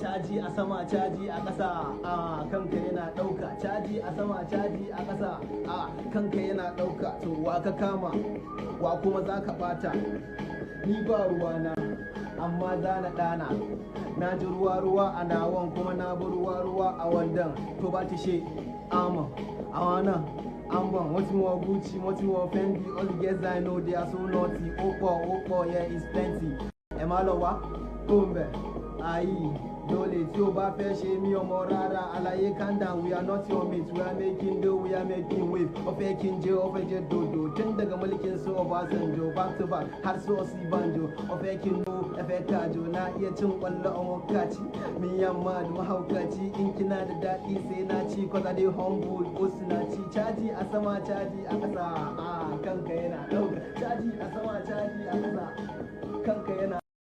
caji a sama caji a ƙasa a kanka yana ɗauka, caji a sama caji a ƙasa a kanka yana ɗauka. To wa ka kama wa kuma za ka ɓata? Ni ba ruwana amma za na ɗana, na ji ruwa a nawan kuma na bi ruwa a wandan. To ba ta she ama a wannan Amban, what more Gucci, what more Fendi, all the girls I know they are so naughty. Opo, yeah, it's plenty. Emalowa, Kumbe, Aye, Dole, Tio Bafe, Shemi, Morara, Alaye, Kandan, we are not your mates, we are making do, we are making wave. Of a Kinjo, of a Jet Dodo, Tenda Gamalikin, so of Asanjo, back to back, Harso Banjo, of a Kindo, of a Kajo, na iya cin kwallo a Mokachi, me and mad, mahaukaci, in kina da daɗi sai na ci, cause I dey humble, wasu na ci, caji a sama caji a ƙasa, kanka yana ɗauka, caji a sama caji a ƙasa, kanka yana